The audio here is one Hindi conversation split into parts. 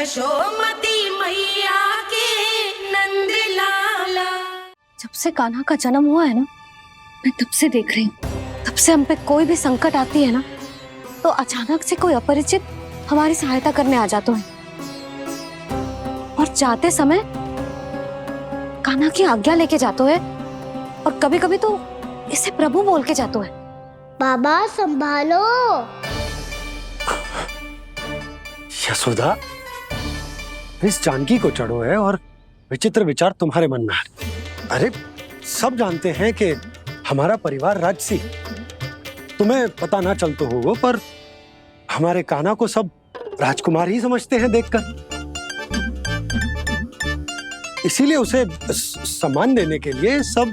यशोमती मैया के नंद लाला। जब से कान्हा का जन्म हुआ है ना, मैं तब से देख रही हूँ, तब से हम पे कोई भी संकट आती है ना, तो अचानक से कोई अपरिचित हमारी सहायता करने आ जाते हैं और जाते समय कान्हा की आज्ञा लेके जाते हैं और कभी कभी तो इसे प्रभु बोल के जाते हैं। बाबा संभालो। यशोदा, इस जानकी को चढ़ो है और विचित्र विचार तुम्हारे मन में है। अरे सब जानते हैं कि हमारा परिवार राजसी, तुम्हें पता ना चलता हो वो, पर हमारे कान्हा को सब राजकुमार ही समझते हैं देखकर, इसीलिए उसे सम्मान देने के लिए सब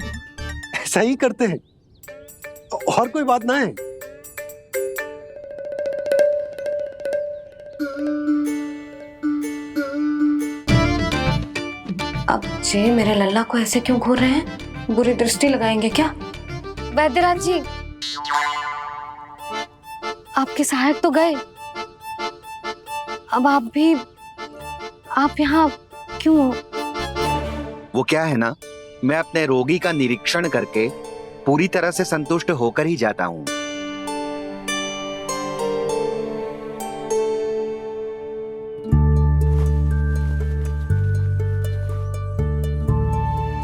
ऐसा ही करते हैं, और कोई बात ना है। अब जे मेरे लल्ला को ऐसे क्यों घूर रहे हैं? बुरी दृष्टि लगाएंगे क्या? वैद्यराज जी, आपके सहायक तो गए, अब आप यहाँ क्यों? वो क्या है ना, मैं अपने रोगी का निरीक्षण करके पूरी तरह से संतुष्ट होकर ही जाता हूँ।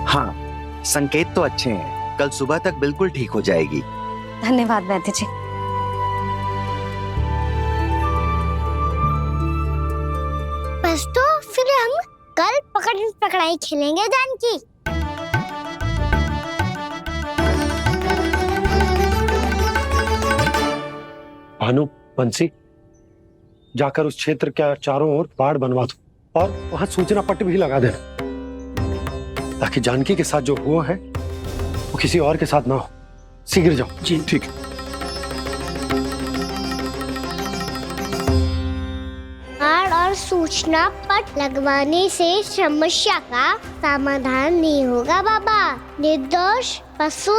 हाँ, संकेत तो अच्छे हैं, कल सुबह तक बिल्कुल ठीक हो जाएगी। धन्यवाद वैद्य जी। बस तो फिर हम कल पकड़न पकड़ाई खेलेंगे जानकी। भानु, बंसी, जाकर उस क्षेत्र के चारों ओर बाड़ बनवा दो और वहां सूचना पट्ट भी लगा देना, ताकि जानकी के साथ जो हुआ है वो किसी और के साथ ना हो। शीघ्र जाओ। जी ठीक है। बाड़ और सूचना पट लगवाने से समस्या का समाधान नहीं होगा बाबा। निर्दोष पशु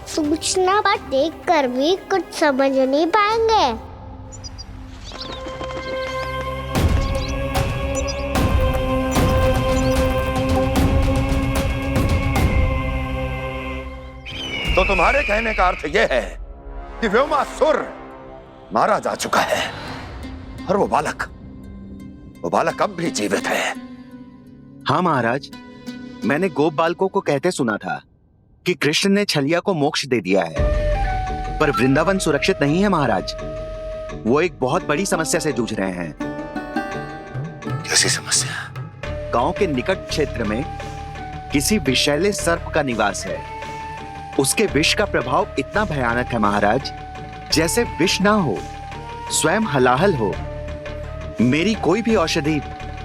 सूचना पट देखकर भी कुछ समझ नहीं पाएंगे। तो तुम्हारे कहने का अर्थ यह है कि व्योमासुर मारा जा चुका है और वो बालक अब भी जीवित है। हाँ महाराज, मैंने गोप बालकों को कहते सुना था कि कृष्ण ने छलिया को मोक्ष दे दिया है, पर वृंदावन सुरक्षित नहीं है महाराज। वो एक बहुत बड़ी समस्या से जूझ रहे हैं। कैसी समस्या? गांव के निकट क्षेत्र में किसी विषैले सर्प का निवास है। उसके विष का प्रभाव इतना भयानक है महाराज, जैसे विष ना हो, स्वयं हलाहल हो। मेरी कोई भी औषधि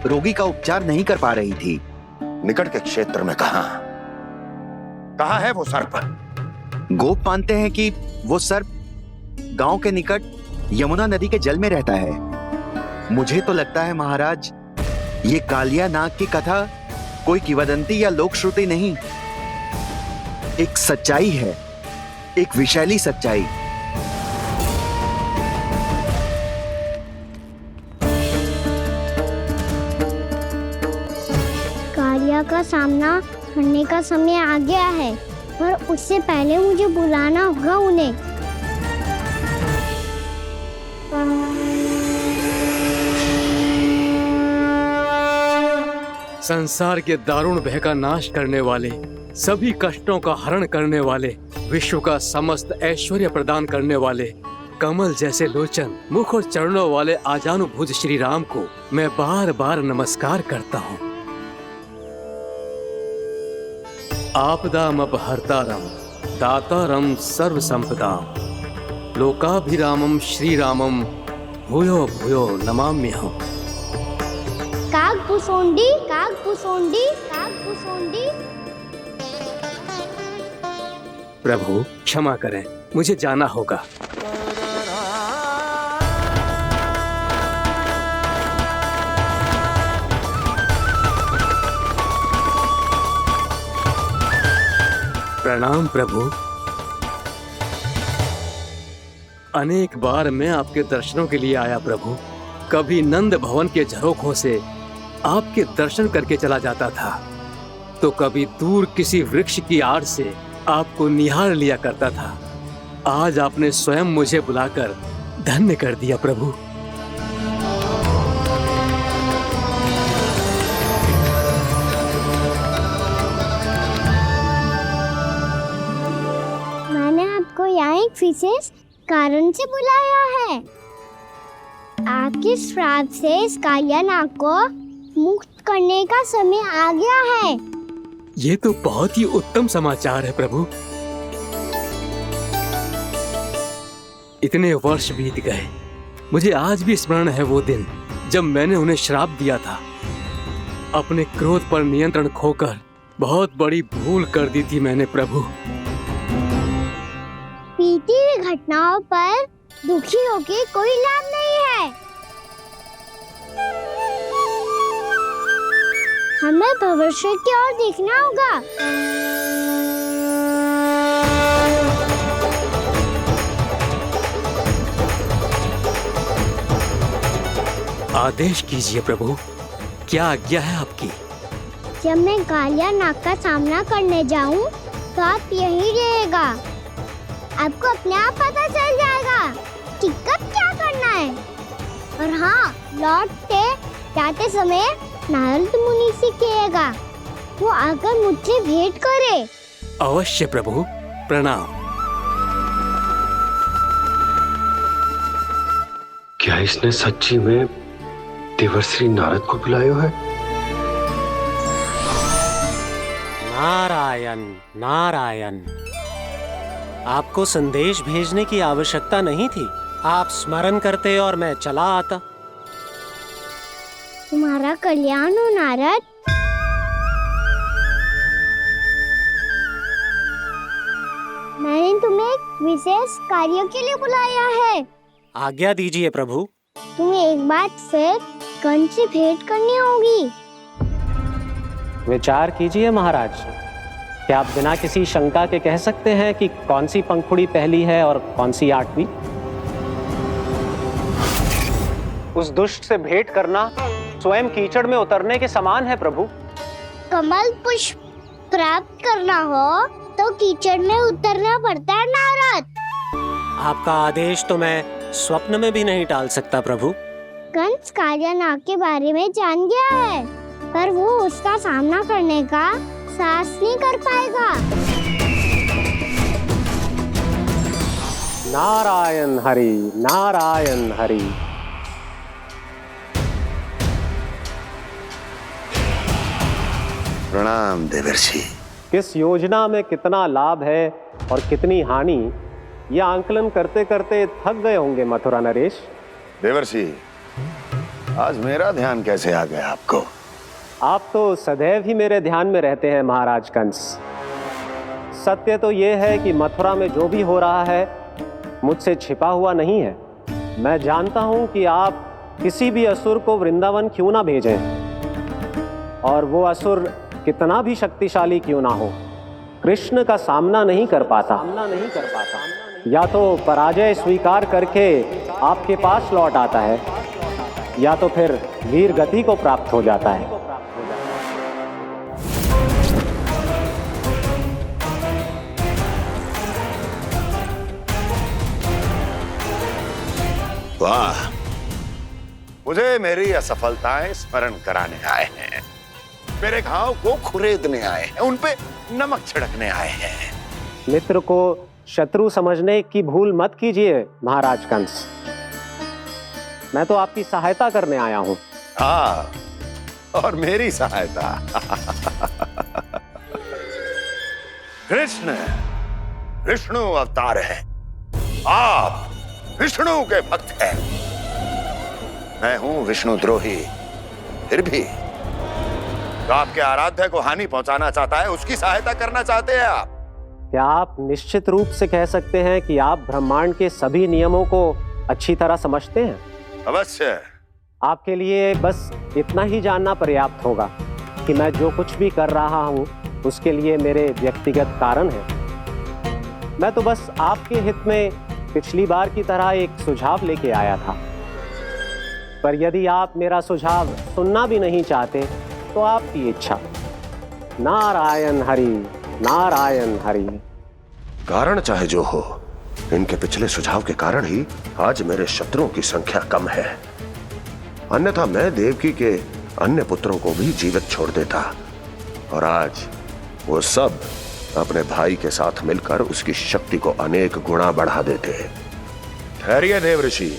रोगी का उपचार नहीं कर पा रही थी। निकट के क्षेत्र में कहाँ है वो सर्प? गोप मानते हैं कि वो सर्प गांव के निकट यमुना नदी के जल में रहता है। मुझे तो लगता है महाराज, ये कालिया नाग की कथा कोई किंवदंती या लोक श्रुति नहीं, एक सच्चाई है, एक विषैली सच्चाई। कालिया का सामना करने का समय आ गया है, पर उससे पहले मुझे बुलाना होगा उन्हें। संसार के दारुण भय का नाश करने वाले, सभी कष्टों का हरण करने वाले, विश्व का समस्त ऐश्वर्य प्रदान करने वाले, कमल जैसे लोचन, मुख और चरणों वाले आजानुभुज श्री राम को मैं बार बार नमस्कार करता हूँ। आपदामपहर्तारं दातारं सर्व संपदाम लोकाभिरामं श्री रामम भूयो भूयो नमाम्यहम्। कागभूषोंडी कागभूषोंडी कागभूषोंडी। प्रभु क्षमा करें, मुझे जाना होगा। प्रणाम प्रभु। अनेक बार मैं आपके दर्शनों के लिए आया प्रभु। कभी नंद भवन के झरोखों से, आपके दर्शन करके चला जाता था तो कभी दूर किसी वृक्ष की आड़ से आपको निहार लिया करता था। आज आपने स्वयं मुझे बुलाकर धन्य कर दिया प्रभु। मैंने आपको यहाँ एक विशेष कारण से बुलाया है। आपके श्राप से इस कालिया नाग को मुक्त करने का समय आ गया है। ये तो बहुत ही उत्तम समाचार है प्रभु। इतने वर्ष बीत गए, मुझे आज भी स्मरण है वो दिन जब मैंने उन्हें श्राप दिया था। अपने क्रोध पर नियंत्रण खोकर बहुत बड़ी भूल कर दी थी मैंने प्रभु। बीती हुई घटनाओं पर दुखी होके कोई लाभ नहीं है। हमें भविष्य की ओर देखना होगा। आदेश कीजिए प्रभु, क्या आज्ञा है आपकी? जब मैं कालिया नाग का सामना करने जाऊं, तो आप यहीं रहेगा। आपको अपने आप पता चल जाएगा कि कब क्या करना है। और हाँ, लौटते जाते समय नारद मुनि से कहिएगा, वो आकर मुझसे भेंट करे। अवश्य प्रभु, प्रणाम। क्या इसने सच्ची में देवर्षि नारद को बुलाया है? नारायण नारायण, आपको संदेश भेजने की आवश्यकता नहीं थी। आप स्मरण करते और मैं चला आता। तुम्हारा कल्याण हो नारद। मैंने तुम्हें एक विशेष कार्य के लिए बुलाया है। आज्ञा दीजिए प्रभु। तुम्हें एक बार फिर कंस से भेंट करनी होगी। विचार कीजिए महाराज, क्या आप बिना किसी शंका के कह सकते हैं कि कौन सी पंखुड़ी पहली है और कौन सी 8वीं? उस दुष्ट से भेंट करना स्वयं कीचड़ में उतरने के समान है प्रभु। कमल पुष्प प्राप्त करना हो तो कीचड़ में उतरना पड़ता है नारद। आपका आदेश तो मैं स्वप्न में भी नहीं टाल सकता प्रभु। कंस कालिया नाग के बारे में जान गया है, पर वो उसका सामना करने का साहस नहीं कर पाएगा। नारायण हरि, नारायण हरि। प्रणाम देवर्षि। किस योजना में कितना लाभ है और कितनी हानि, यह आंकलन करते करते थक गए होंगे मथुरा नरेश। देवर्षि, आज मेरा ध्यान कैसे आ गया आपको? आप तो सदैव ही मेरे ध्यान में रहते हैं महाराज कंस। सत्य तो यह है कि मथुरा में जो भी हो रहा है मुझसे छिपा हुआ नहीं है। मैं जानता हूं कि आप किसी भी असुर को वृंदावन क्यों ना भेजें, और वो असुर कितना भी शक्तिशाली क्यों ना हो, कृष्ण का सामना नहीं कर पाता। या तो पराजय स्वीकार करके आपके पास लौट आता है, या तो फिर वीर गति को प्राप्त हो जाता है। वाह, मुझे मेरी असफलताएं स्मरण कराने आए हैं, मेरे घाव को खुरेदने आए हैं, उन पे नमक छिड़कने आए हैं। मित्र को शत्रु समझने की भूल मत कीजिए महाराज कंस। मैं तो आपकी सहायता करने आया हूं। हाँ, और मेरी सहायता। कृष्ण विष्णु अवतार है, आप विष्णु के भक्त हैं। मैं हूं विष्णु द्रोही, फिर भी तो आपके आराध्य को हानि पहुंचाना चाहता है, उसकी सहायता करना चाहते हैं आप। क्या आप निश्चित रूप से कह सकते हैं कि आप ब्रह्मांड के सभी नियमों को अच्छी तरह समझते हैं? अवश्य। आपके लिए बस इतना ही जानना पर्याप्त होगा कि मैं जो कुछ भी कर रहा हूं उसके लिए मेरे व्यक्तिगत कारण हैं। मैं तो बस आपके हित में पिछली बार की तरह एक सुझाव लेके आया था। पर यदि आप मेरा सुझाव सुनना भी नहीं चाहते तो आपकी इच्छा। नारायण हरि, नारायण हरि। कारण चाहे जो हो, इनके पिछले सुझाव के कारण ही आज मेरे शत्रुओं की संख्या कम है। अन्यथा मैं देवकी के अन्य पुत्रों को भी जीवित छोड़ देता, और आज वो सब अपने भाई के साथ मिलकर उसकी शक्ति को अनेक गुणा बढ़ा देते। ठहरिए देव ऋषि।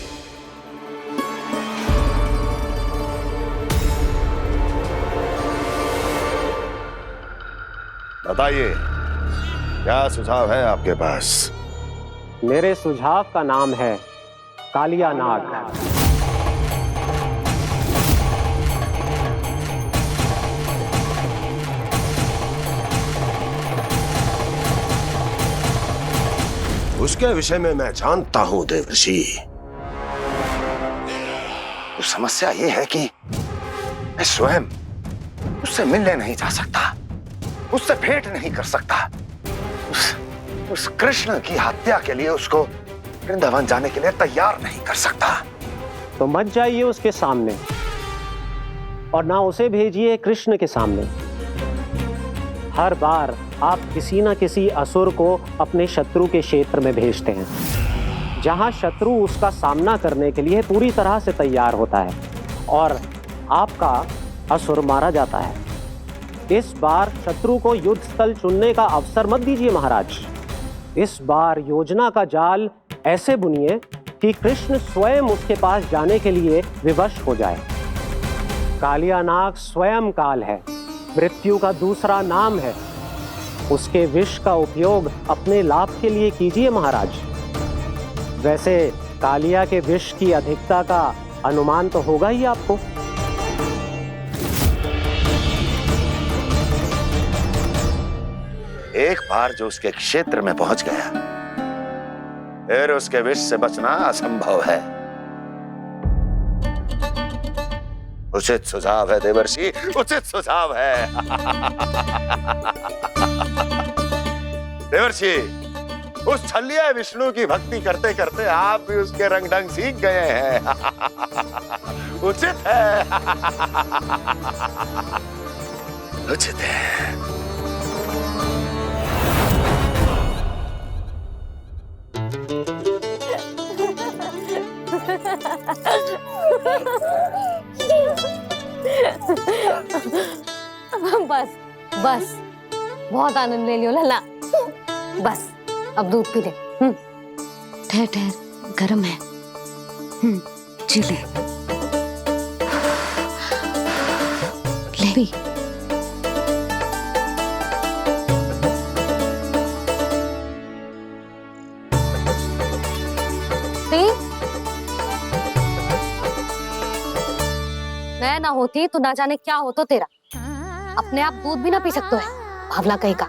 बताइए, क्या सुझाव है आपके पास? मेरे सुझाव का नाम है कालिया नाग। उसके विषय में मैं जानता हूं देवर्षि। तो समस्या यह है कि मैं स्वयं उससे मिलने नहीं जा सकता, उससे भेंट नहीं कर सकता। उस कृष्ण की हत्या के लिए उसको वृंदावन जाने के लिए तैयार नहीं कर सकता। तो मत जाइए उसके सामने, और ना उसे भेजिए कृष्ण के सामने। हर बार आप किसी न किसी असुर को अपने शत्रु के क्षेत्र में भेजते हैं, जहां शत्रु उसका सामना करने के लिए पूरी तरह से तैयार होता है और आपका असुर मारा जाता है। इस बार शत्रु को युद्ध स्थल चुनने का अवसर मत दीजिए महाराज। इस बार योजना का जाल ऐसे बुनिए कि कृष्ण स्वयं उसके पास जाने के लिए विवश हो जाए। कालिया नाग स्वयं काल है, मृत्यु का दूसरा नाम है। उसके विष का उपयोग अपने लाभ के लिए कीजिए महाराज। वैसे कालिया के विष की अधिकता का अनुमान तो होगा ही आपको। एक बार जो उसके क्षेत्र में पहुंच गया, फिर उसके विष से बचना असंभव है। उचित सुझाव है देवर्षि, उचित सुझाव है। देवर्षि, उस छलिया विष्णु की भक्ति करते करते आप भी उसके रंग ढंग सीख गए हैं। उचित है, उचित है। बस बस, बहुत आनंद ले लियो लला। बस अब दूध पी ले। ठहर ठहर, गर्म है। जी ले ले पी। मैं ना होती तो ना जाने क्या हो तो तेरा। अपने आप दूध भी ना पी सकते है, भावला कहीं का।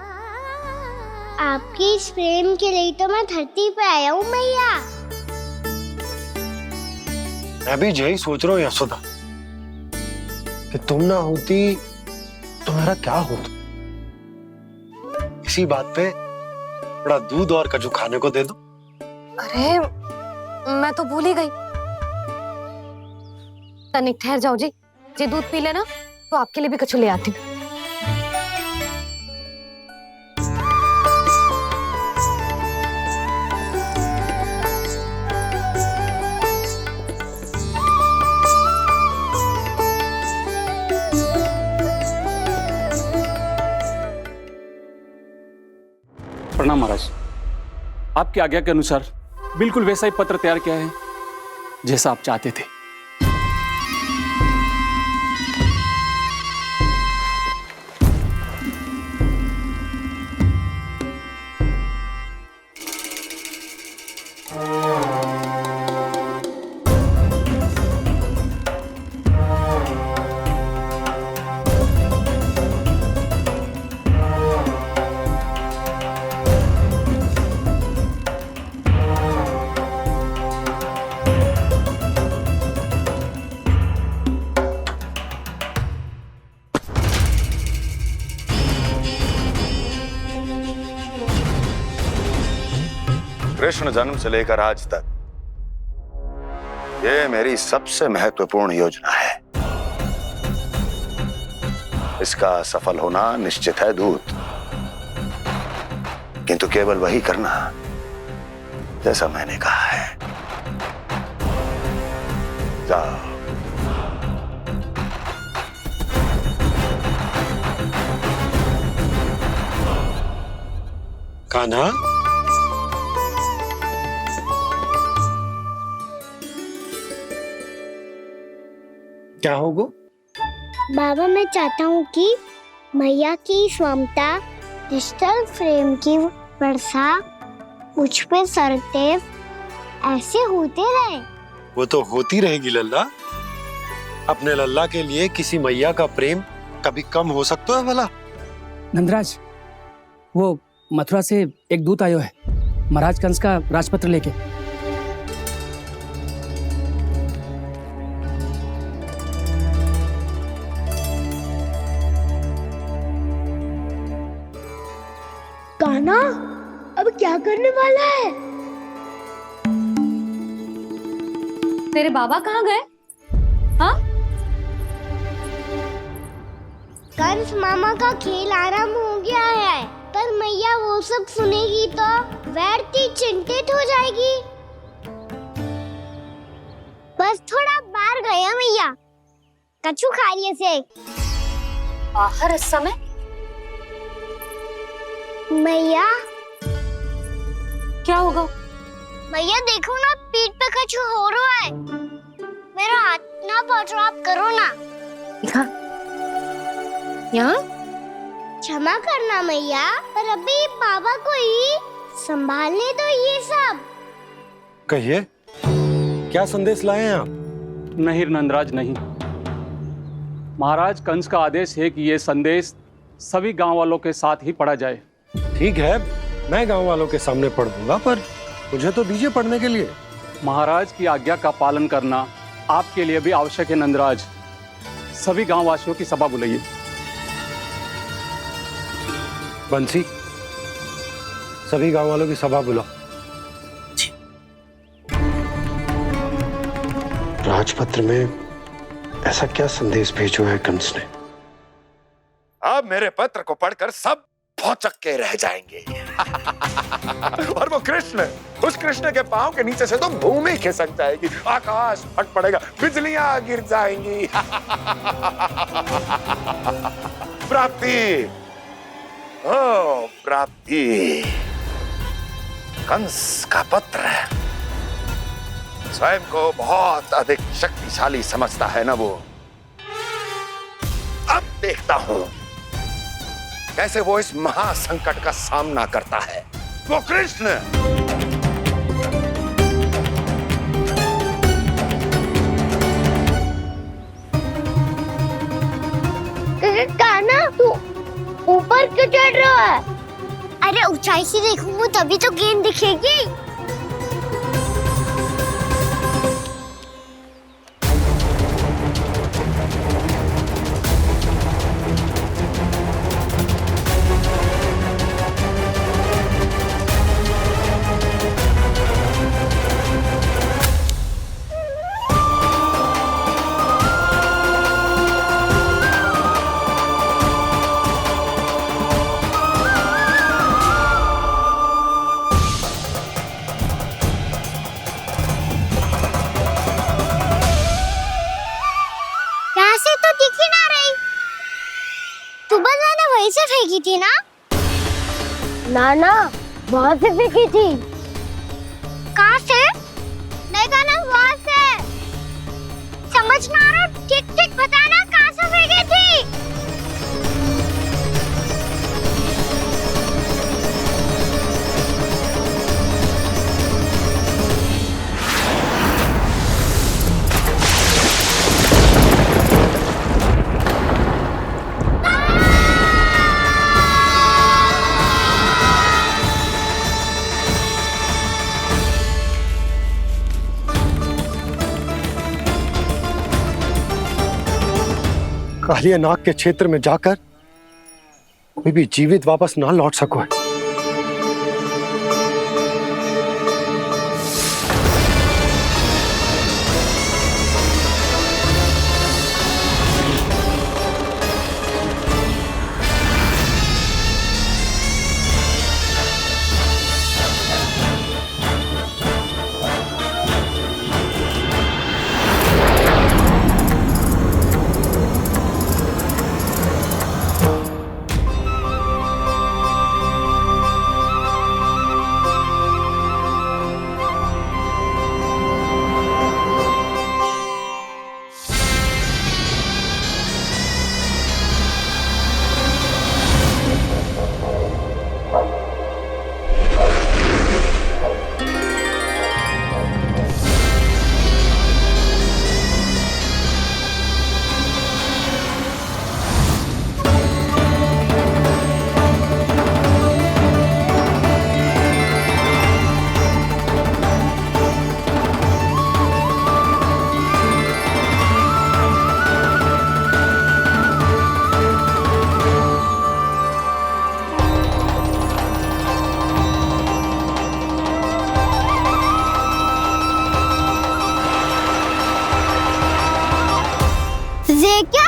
आपकी इस प्रेम के लिए तो मैं धरती पे आया हूँ मैया। मैं भी यही सोच रहा हूँ यशोदा कि तुम ना होती तो मेरा क्या होता। इसी बात पे थोड़ा दूध और कजू खाने को दे दो। अरे मैं तो भूल ही गई। तनिक ठहर जाओ जी, दूध पी लेना तो आपके लिए भी कछु ले आती हूँ। प्रणाम महाराज। आपकी आज्ञा के अनुसार बिल्कुल वैसा ही पत्र तैयार किया है जैसा आप चाहते थे। कृष्ण जन्म से लेकर आज तक ये मेरी सबसे महत्वपूर्ण योजना है। इसका सफल होना निश्चित है दूत, किंतु केवल वही करना जैसा मैंने कहा है। जाओ। कान्हा, क्या होगा? बाबा, मैं चाहता हूँ कि मैया की स्वमता क्रिस्टल फ्रेम की वर्षा मुझ पे सरतेव ऐसे होते रहे। वो तो होती रहेगी लल्ला। अपने लल्ला के लिए किसी मैया का प्रेम कभी कम हो सकता है भला? नंदराज, वो मथुरा से एक दूत आयो है महाराज कंस का राजपत्र लेके। कान्हा, अब क्या करने वाला है? तेरे बाबा कहाँ गए? हाँ? कंस मामा का खेल आरंभ हो गया है, पर मैया वो सब सुनेगी तो व्यर्थी चिंतित हो जाएगी। बस थोड़ा बाहर गया मैया, कछु खा लिया से। बाहर इस समय? मैया, क्या होगा? मैया देखो ना, पीठ पे कछु हो रहा है। मेरा हाथ ना पकड़ो, आप करो ना। यहाँ? क्षमा करना मैया, पर अभी बाबा को ही संभालने दो ये सब। कहिए, क्या संदेश लाए हैं आप? नहीं नंदराज, नहीं। महाराज कंस का आदेश है कि ये संदेश सभी गांव वालों के साथ ही पढ़ा जाए। ठीक है, मैं गांव वालों के सामने पढ़ दूंगा, पर मुझे तो दीजिए पढ़ने के लिए। महाराज की आज्ञा का पालन करना आपके लिए भी आवश्यक है नंदराज। सभी गांव वासियों की सभा बुलाइए। बंसी, सभी गांव वालों की सभा बुलाओ। राजपत्र में ऐसा क्या संदेश भेजो है कंस ने? अब मेरे पत्र को पढ़कर सब भौचक के रह जाएंगे। और वो कृष्ण, उस कृष्ण के पांव के नीचे से तो भूमि खिसक जाएगी, आकाश फट पड़ेगा, बिजलियां गिर जाएंगी। प्राप्ति, ओ प्राप्ति, कंस का पत्र। स्वयं को बहुत अधिक शक्तिशाली समझता है ना वो। अब देखता हूं कैसे वो इस महासंकट का सामना करता है, वो कृष्ण। कान्हा, तू ऊपर क्यों चढ़ रहा है? अरे ऊंचाई से देखूंगा तभी तो गेंद दिखेगी। वहीं से फेंकी थी ना? ना, वहाँ से फेंकी थी। कहाँ से? नहीं गाना, वहाँ से। समझ ना आ रहा, ठीक बताना कहाँ से फेंकी थी? कालिया नाग के क्षेत्र में जाकर कोई भी जीवित वापस ना लौट सको है।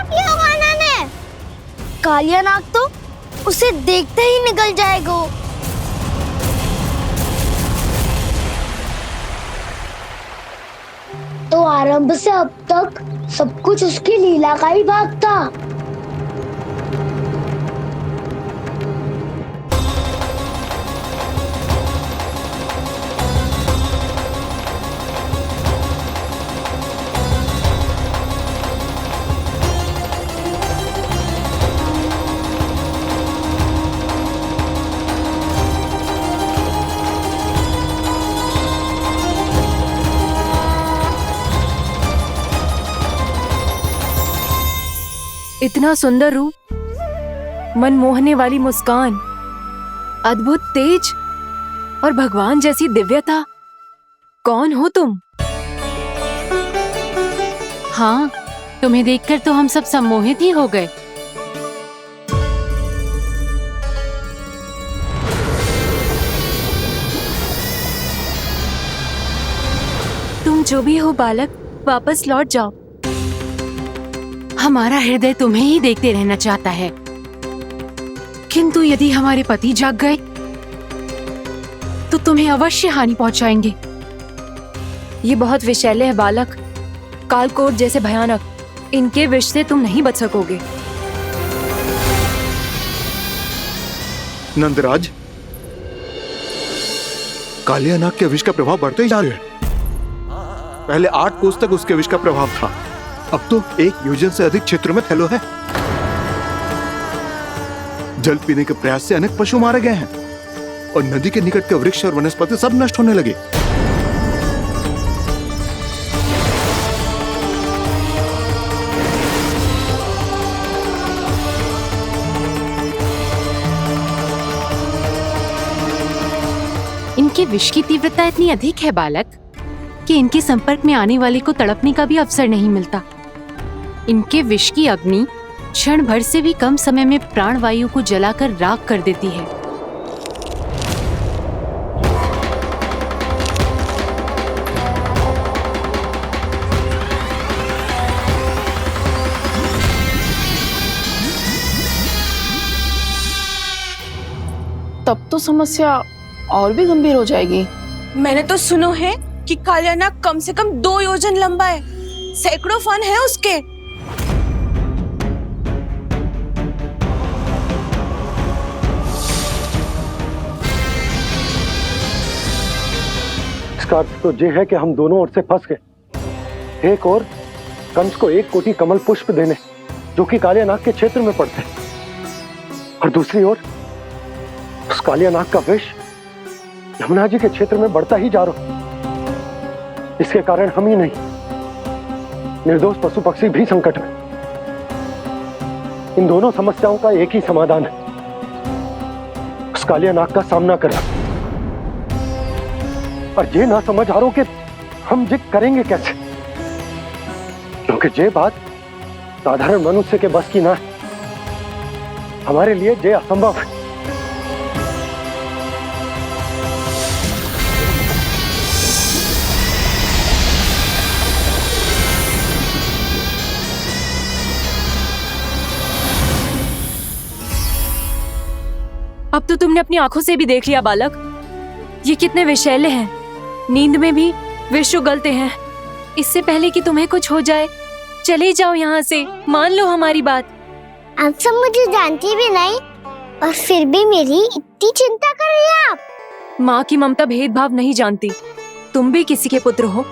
किया होगा ने? कालिया नाग तो उसे देखते ही निकल जाएगा। तो आरंभ से अब तक सब कुछ उसकी लीला का ही भाग था। इतना सुंदर रूप, मन मोहने वाली मुस्कान, अद्भुत तेज और भगवान जैसी दिव्यता। कौन हो तुम? हाँ, तुम्हें देखकर तो हम सब सम्मोहित ही हो गए। तुम जो भी हो बालक, वापस लौट जाओ। हमारा हृदय तुम्हें ही देखते रहना चाहता है, किंतु यदि हमारे पति जाग गए तो तुम्हें अवश्य हानि पहुंचाएंगे। ये बहुत विषैले है बालक, कालकोट जैसे भयानक। इनके विष से तुम नहीं बच सकोगे। नंदराज, कालिया नाग के विष का प्रभाव बढ़ते ही जा रहा है। पहले 8 कोस तक उसके विष का प्रभाव था, अब तो 1 योजन से अधिक क्षेत्र में फैलो है। जल पीने के प्रयास से अनेक पशु मारे गए हैं और नदी के निकट के वृक्ष और वनस्पति सब नष्ट होने लगे। इनके विष की तीव्रता इतनी अधिक है बालक कि इनके संपर्क में आने वाले को तड़पने का भी अवसर नहीं मिलता। इनके विष की अग्नि क्षण भर से भी कम समय में प्राणवायु को जलाकर राख कर देती है। तब तो समस्या और भी गंभीर हो जाएगी। मैंने तो सुनो है कि कालिया नाग कम से कम 2 योजन लंबा है, सैकड़ों फन है उसके। इसका अर्थ तो ये है कि हम दोनों ओर से फंस गए। एक और कंस को 1 कोटि कमल पुष्प देने जो कि कालिया नाग के क्षेत्र में पड़ते हैं, और दूसरी ओर उस कालिया नाग का विष यमुना जी के क्षेत्र में बढ़ता ही जा रहा। इसके कारण हम ही नहीं, निर्दोष पशु पक्षी भी संकट में। इन दोनों समस्याओं का एक ही समाधान है, उस कालिया नाग का सामना करना। और ये ना समझ आ रहा कि हम ये करेंगे कैसे, क्योंकि ये बात साधारण मनुष्य के बस की ना है। हमारे लिए ये असंभव है। अब तो तुमने अपनी आंखों से भी देख लिया बालक, ये कितने विषैले हैं। नींद में भी विष उगलते हैं। इससे पहले कि तुम्हें कुछ हो जाए, चले जाओ यहाँ से, मान लो हमारी बात। आप सब मुझे जानती भी नहीं और फिर भी मेरी इतनी चिंता कर रही हैं आप। माँ की ममता भेदभाव नहीं जानती। तुम भी किसी के पुत्र हो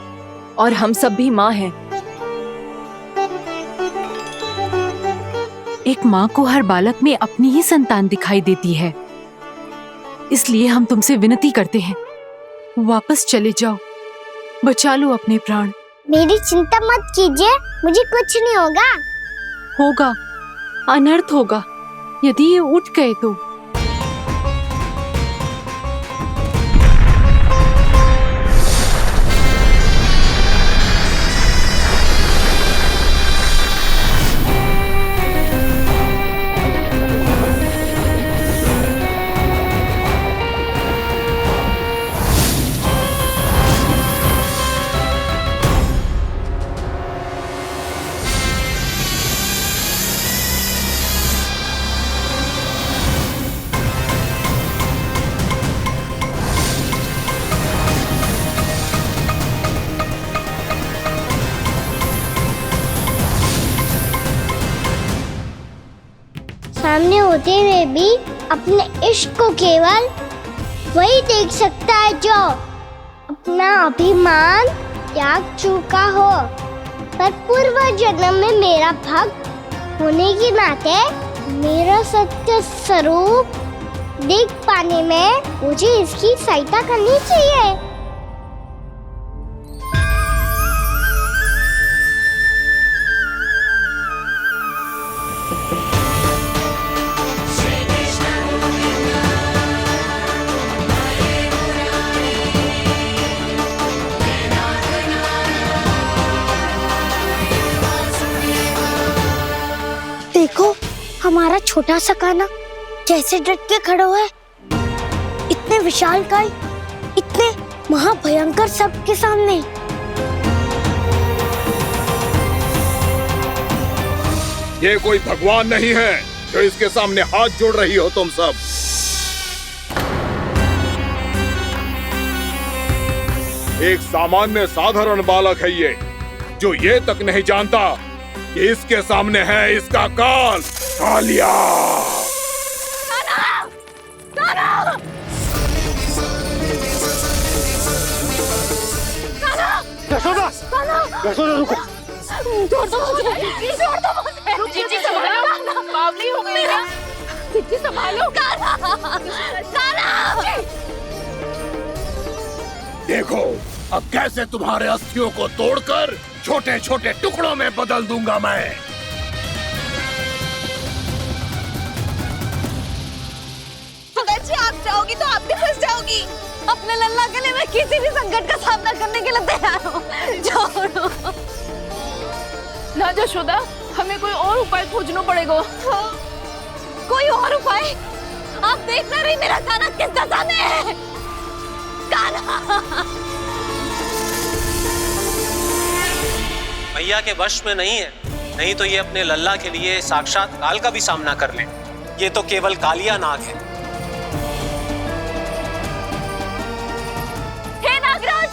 और हम सब भी माँ हैं। एक माँ को हर बालक में अपनी ही संतान दिखाई देती है। इसलिए हम तुमसे विनती करते हैं, वापस चले जाओ, बचा लो अपने प्राण। मेरी चिंता मत कीजिए, मुझे कुछ नहीं होगा। होगा, अनर्थ होगा यदि ये उठ गए तो। सामने होते हुए भी अपने इश्क को केवल वही देख सकता है जो अपना अभिमान त्याग चुका हो। पर पूर्व जन्म में मेरा भक्त होने के नाते मेरा सत्य स्वरूप देख पाने में मुझे इसकी सहायता करनी चाहिए। देखो हमारा छोटा सा कान्हा कैसे डट के खड़ा हुआ है, इतने विशालकाय, इतने महाभयंकर सबके सामने। ये कोई भगवान नहीं है जो इसके सामने हाथ जोड़ रही हो तुम सब। एक सामान्य साधारण बालक है ये, जो ये तक नहीं जानता कि इसके सामने है इसका काल, कालिया। यशोदा, यशोदा रुको। जीजी संभालो, बावली हो गई है। जीजी संभालो। देखो अब कैसे तुम्हारे अस्थियों को तोड़कर छोटे छोटे टुकड़ों में बदल दूंगा मैं। जी आप जाओगी तो आप भी फंस जाओगी। अपने लल्ला के लिए मैं किसी भी संकट का सामना करने के लिए तैयार हूँ। छोड़ो ना यशोदा, हमें कोई और उपाय खोजना पड़ेगा। कोई और उपाय? आप देख ना रही मेरा कान्हा किस दशा में है। कान्हा मैया के वश में नहीं है, नहीं तो ये अपने लल्ला के लिए साक्षात काल का भी सामना कर ले। ये तो केवल कालिया नाग है। हे नागराज,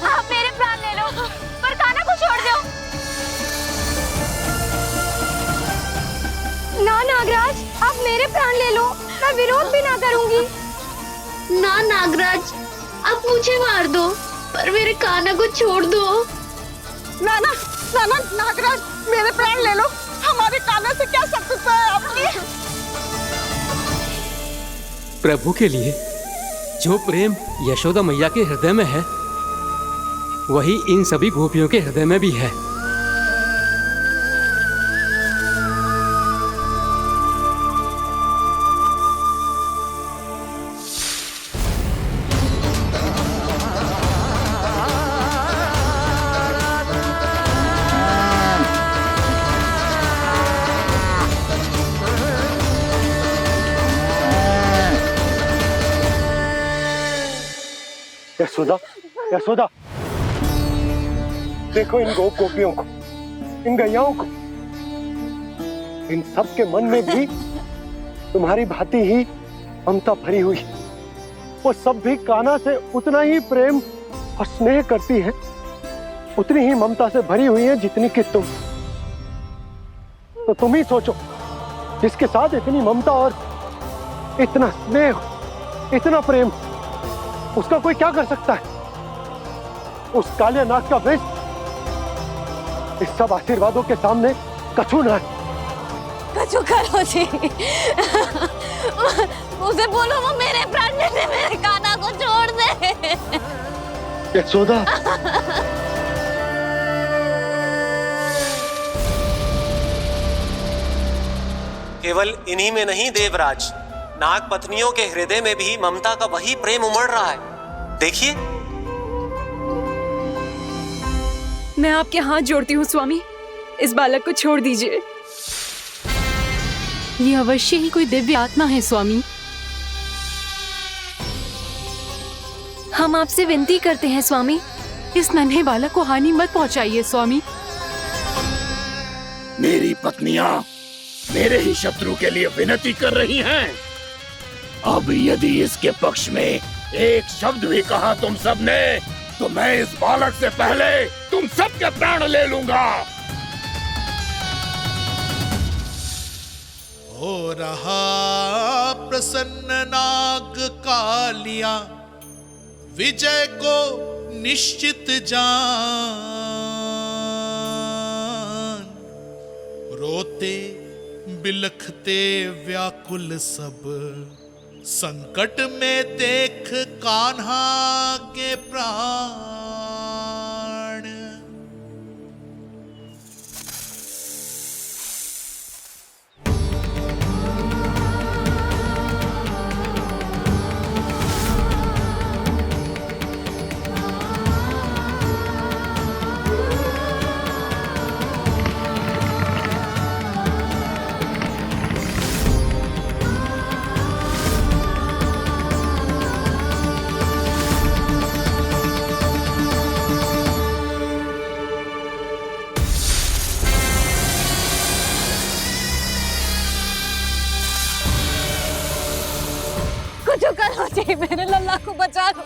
आप मेरे प्राण ले लो, पर कान्हा को छोड़ दो। ना नागराज, आप मेरे प्राण ले लो, मैं विरोध भी ना करूंगी। ना नागराज, आप मुझे मार दो, पर मेरे कान्हा को छोड़ दो। ना ना ना ना नागराज, मेरे प्राण ले लो, हमारे कान्हा से क्या शत्रुता है आपकी? प्रभु के लिए जो प्रेम यशोदा मैया के हृदय में है, वही इन सभी गोपियों के हृदय में भी है। यशोदा, यशोदा, देखो इन गोपियों को, इन गैयाओं को, इन सब के मन में भी तुम्हारी भांति ही ममता भरी हुई। वो सब भी कान्हा से उतना ही प्रेम और स्नेह करती है, उतनी ही ममता से भरी हुई है जितनी कि तुम। तो तुम ही सोचो, जिसके साथ इतनी ममता और इतना स्नेह, इतना प्रेम, उसका कोई क्या कर सकता है? उस कालिया नाग का विष इस सब आशीर्वादों के सामने कछु न है। कछु करो जी। उसे बोलो वो मेरे प्राण ले ले, मेरे कान्हा को छोड़ दे। यशोदा, केवल इन्हीं में नहीं देवराज, नाग पत्नियों के हृदय में भी ममता का वही प्रेम उमड़ रहा है। देखिए। मैं आपके हाथ जोड़ती हूँ स्वामी, इस बालक को छोड़ दीजिए। ये अवश्य ही कोई दिव्य आत्मा है स्वामी। हम आपसे विनती करते हैं स्वामी, इस नन्हे बालक को हानि मत पहुंचाइए स्वामी। मेरी पत्नियां मेरे ही शत्रु के लिए विनती कर रही हैं। अब यदि इसके पक्ष में एक शब्द भी कहा तुम सब ने, तो मैं इस बालक से पहले तुम सबके प्राण ले लूंगा। ओ रहा प्रसन्न नाग कालिया, विजय को निश्चित जान। रोते बिलखते व्याकुल सब, संकट में देख कान्हा के प्राण। कुछ करो जी, मेरे लल्ला को बचा लो,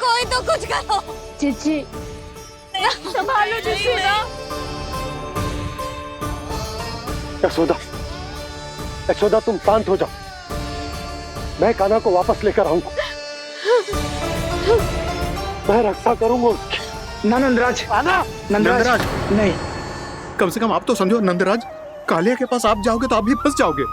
कोई तो कुछ करो। जीजी संभालो जीजी ना। यशोदा, यशोदा तुम शांत हो जाओ, मैं कान्हा को वापस लेकर आऊंगा, मैं रक्षा करूंगा उसकी। ना नंदराज, नंदराज नहीं, कम से कम आप तो समझो नंदराज, कालिया के पास आप जाओगे तो आप भी फंस जाओगे।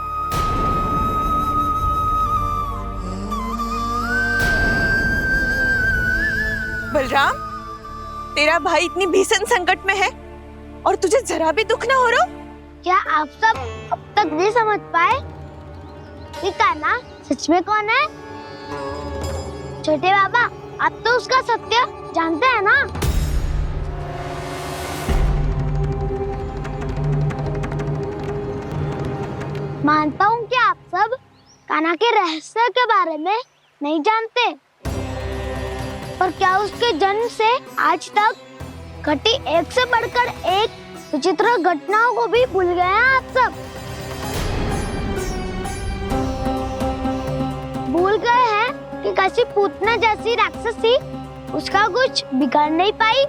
बलराम, तेरा भाई इतनी भीषण संकट में है और तुझे जरा भी दुख ना हो रहा? क्या आप सब अब तक नहीं समझ पाए कि कान्हा सच में कौन है? छोटे बाबा, आप तो उसका सत्य जानते हैं ना? मानता हूँ कि आप सब कान्हा के रहस्य के बारे में नहीं जानते, पर क्या उसके जन्म से आज तक घटी एक से बढ़कर एक विचित्र घटनाओं को भी भूल गए हैं आप सब? भूल गए हैं कि कैसी पूतना जैसी राक्षसी उसका कुछ बिगाड़ नहीं पाई,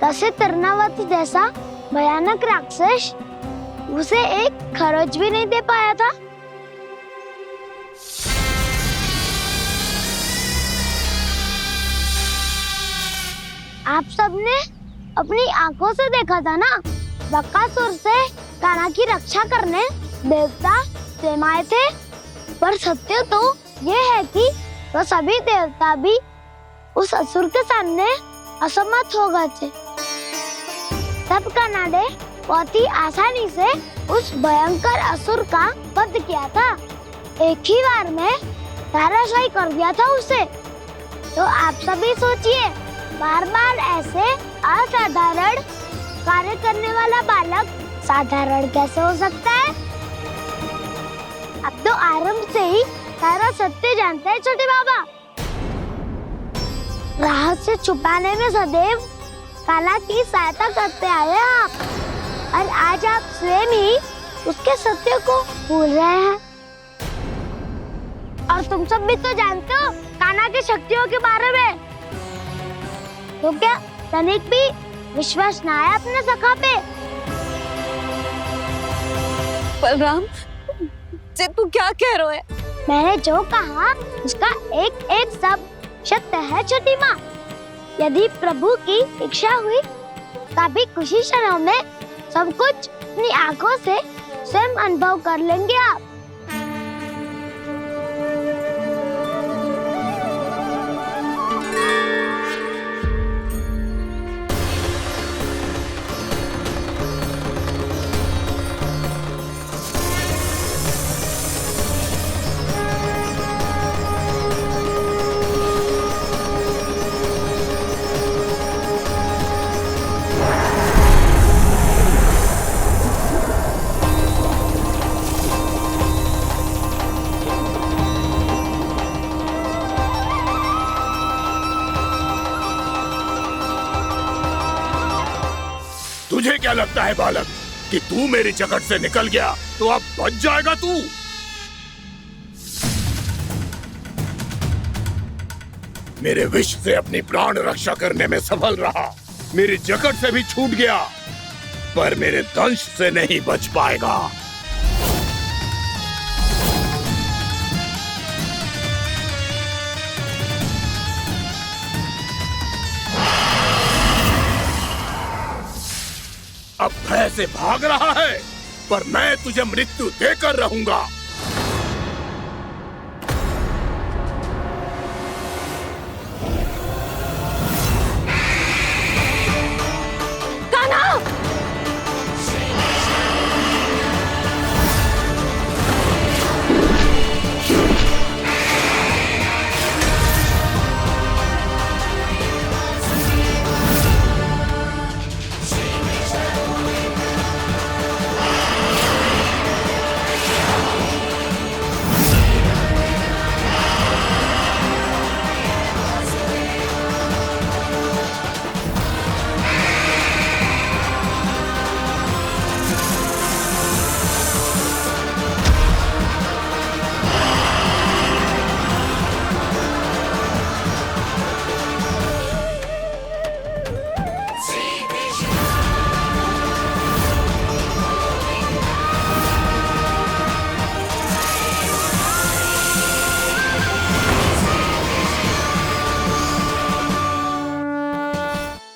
कैसे तरनावती जैसा भयानक राक्षस उसे एक खरोच भी नहीं दे पाया था। आप सबने अपनी आंखों से देखा था ना, बकासुर से कान्हा की रक्षा करने देवता स्वयं आए थे, पर सत्य तो ये है कि वो सभी देवता भी उस असुर के सामने असमर्थ हो गए थे। तब कान्हा ने बहुत ही आसानी से उस भयंकर असुर का वध किया था, एक ही बार में धराशायी कर दिया था उसे। तो आप सभी सोचिए, बार बार ऐसे असाधारण कार्य करने वाला बालक साधारण कैसे हो सकता है? अब तो आरंभ से ही सारा सत्य जानते हैं छोटे बाबा। रहस्य छुपाने में सदैव कान्हा की सहायता करते आए हैं आप, और आज आप स्वयं ही उसके सत्य को भूल रहे हैं। और तुम सब भी तो जानते हो कान्हा की शक्तियों के बारे में, तो क्या तनिक भी विश्वास न आया अपने सखा पे? बलराम, जे तू क्या कह रहा है? मैंने जो कहा उसका एक एक शब्द सत्य है छोटी माँ। यदि प्रभु की इच्छा हुई तभी कुछ ही क्षणों में सब कुछ अपनी आंखों से स्वयं अनुभव कर लेंगे आप। तुझे क्या लगता है बालक कि तू मेरी जकड़ से निकल गया तो अब बच जाएगा तू? मेरे विष से अपनी प्राण रक्षा करने में सफल रहा, मेरी जकड़ से भी छूट गया, पर मेरे दंश से नहीं बच पाएगा। से भाग रहा है, पर मैं तुझे मृत्यु देकर रहूंगा।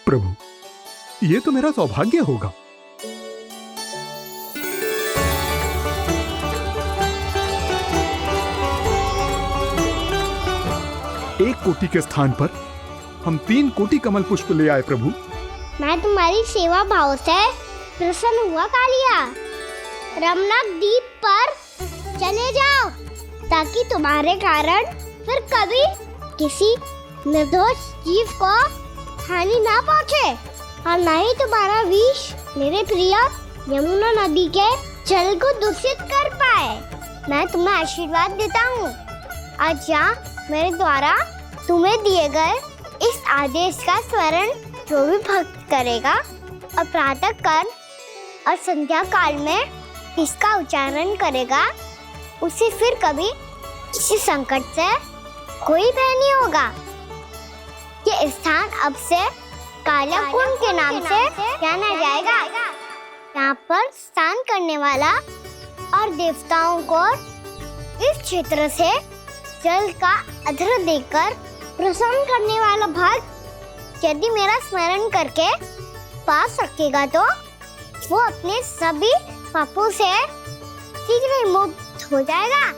प्रभु, ये तो मेरा सौभाग्य होगा। एक कोटि के स्थान पर हम 3 कोटि कमल पुष्प ले आए प्रभु। मैं तुम्हारी सेवा भाव से प्रसन्न हुआ कालिया। रमनाक द्वीप पर चले जाओ, ताकि तुम्हारे कारण फिर कभी किसी निर्दोष जीव को हानि ना पहुँचे, और न ही तुम्हारा विष मेरे प्रिय यमुना नदी के जल को दूषित कर पाए। मैं तुम्हें आशीर्वाद देता हूँ। आज यहाँ मेरे द्वारा तुम्हें दिए गए इस आदेश का स्मरण जो भी भक्त करेगा और प्रातः काल और संध्या काल में इसका उच्चारण करेगा, उसे फिर कभी किसी संकट से कोई भय नहीं होगा। ये स्थान अब से काला कुंड के नाम से जाना जाएगा। यहाँ पर स्नान करने वाला और देवताओं को इस क्षेत्र से जल का अर्घ्य देकर प्रसन्न करने वाला भक्त यदि मेरा स्मरण करके पास रखेगा तो वो अपने सभी पापों से शीघ्र ही मुक्त हो जाएगा।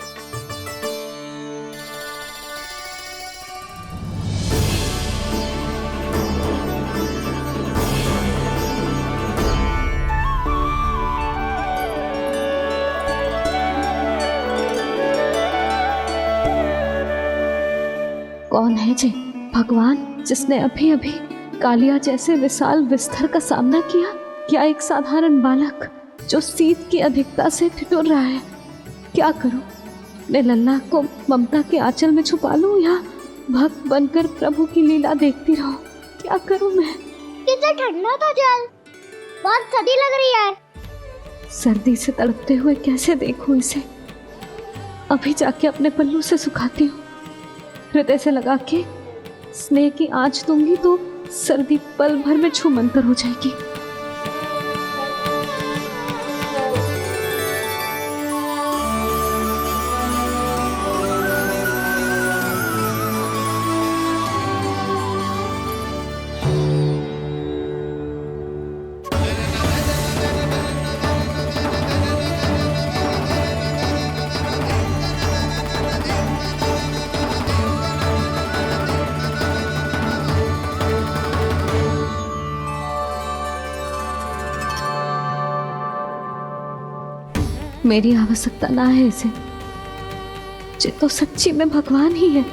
कौन है जी भगवान जिसने अभी अभी कालिया जैसे विशाल विस्तर का सामना किया? क्या एक साधारण बालक जो शीत की अधिकता से ठिठुर रहा है? क्या करूं? मैं लल्ला को ममता के आंचल में छुपा लूं या भक्त बनकर प्रभु की लीला देखती रहूं? क्या करूं मैं? कितना ठंडा था जल, बहुत सर्दी लग रही है। सर्दी से तड़पते हुए कैसे देखूं इसे? अभी जाके अपने पल्लू से सुखाती हूँ। हृदय से लगा के स्नेह की आंच दूंगी तो सर्दी पल भर में छूमंतर हो जाएगी। मेरी आवश्यकता ना है इसे। ये तो सच्ची में भगवान ही है,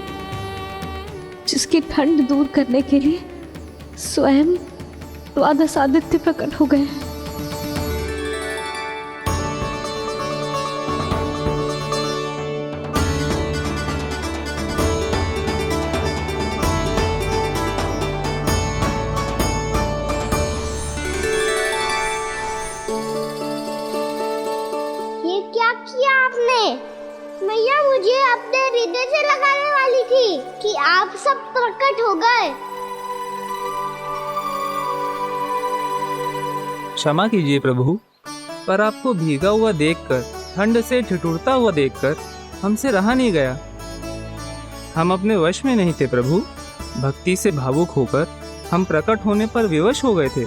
जिसकी ठंड दूर करने के लिए स्वयं द्वादश आदित्य प्रकट हो गए। मैया मुझे अपने हृदय से लगाने वाली थी कि आप सब प्रकट हो गए। क्षमा कीजिए प्रभु, पर आपको भीगा हुआ देखकर, ठंड से ठिठुरता हुआ देखकर हमसे रहा नहीं गया। हम अपने वश में नहीं थे प्रभु। भक्ति से भावुक होकर हम प्रकट होने पर विवश हो गए थे।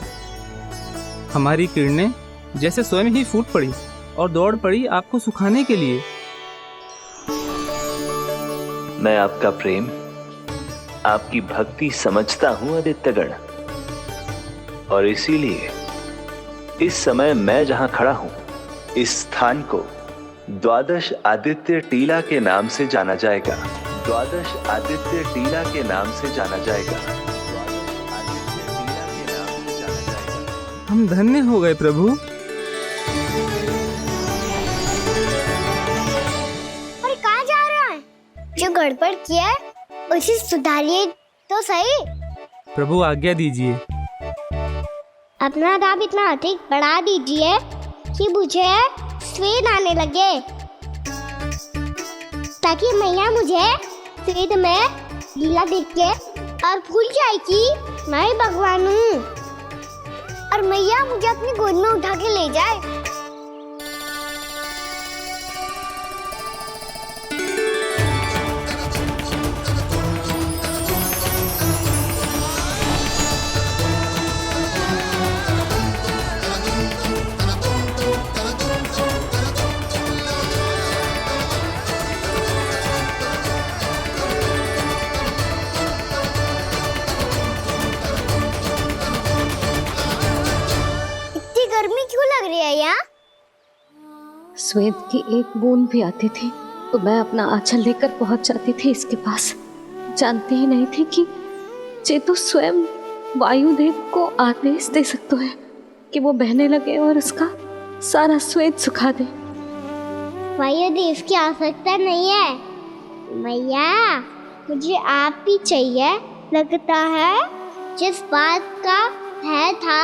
हमारी किरणें जैसे स्वयं ही फूट पड़ी और दौड़ पड़ी आपको सुखाने के लिए। मैं आपका प्रेम, आपकी भक्ति समझता हूं आदित्यगण, और इसीलिए इस समय मैं जहां खड़ा हूं, इस स्थान को द्वादश आदित्य टीला के नाम से जाना जाएगा। द्वादश आदित्य टीला के नाम से जाना जाएगा। हम धन्य हो गए प्रभु। अरे कहाँ जा रहा है? जो गड़बड़ किया है उसे सुधारिए तो सही। प्रभु आज्ञा दीजिए। अपना दाम इतना अधिक बढ़ा दीजिए कि मुझे स्वेद आने लगे, ताकि मैया मुझे स्वेद में लीला देख के और भूल जाए कि मैं ही भगवान हूँ, और मैया मुझे अपनी गोद में उठा के ले जाए। गर्मी क्यों लग रही है यहाँ? स्वेद की एक बूंद भी आती थी तो मैं अपना आंचल लेकर पहुंच जाती थी इसके पास। जानती ही नहीं थी कि चेतु स्वयं वायुदेव को आदेश दे सकता है कि वो बहने लगे और उसका सारा स्वेद सुखा दे। वायुदेव की आवश्यकता नहीं है मैया, मुझे आप ही चाहिए। लगता है जिस बात का भय था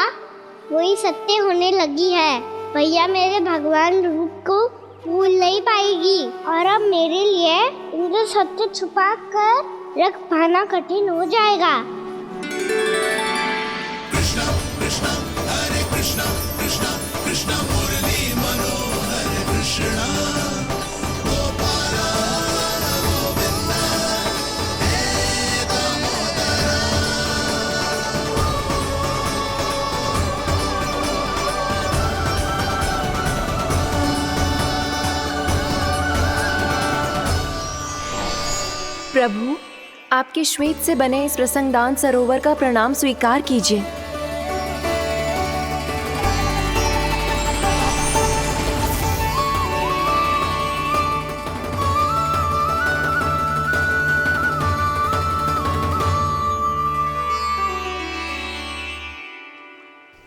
वही सत्य होने लगी है। भैया मेरे भगवान रूप को भूल नहीं पाएगी, और अब मेरे लिए इनको सत्य छुपा कर रख पाना कठिन हो जाएगा। कृष्णा कृष्णा हरे कृष्णा कृष्णा कृष्णा मुरली मनोहर कृष्णा गोपाला गोविंदा हे दामोदरा। प्रभु, आपके श्वेत से बने इस प्रसंगदान सरोवर का प्रणाम स्वीकार कीजिए।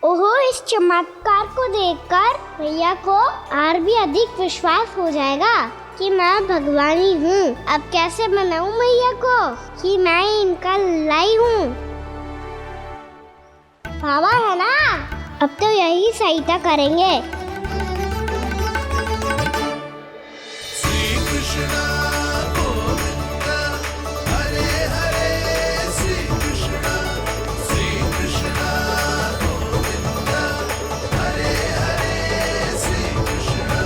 ओहो, इस चमत्कार को देखकर भैया को और भी अधिक विश्वास हो जाएगा कि मैं भगवानी हूँ। अब कैसे मनाऊं मैया को कि मैं इनका लाई हूँ। बाबा है ना, अब तो यही सहायता करेंगे। श्री कृष्णा गोविंदा हरे हरे श्री कृष्णा गोविंदा हरे हरे श्री कृष्णा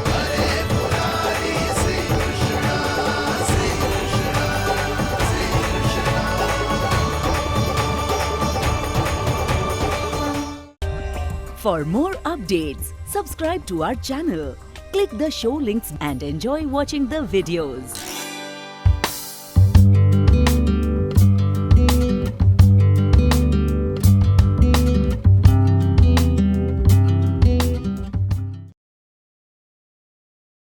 हरे Murari Shri Krishna Shri Krishna Shri Krishna. For more updates, subscribe to our channel, click the show links and enjoy watching the videos.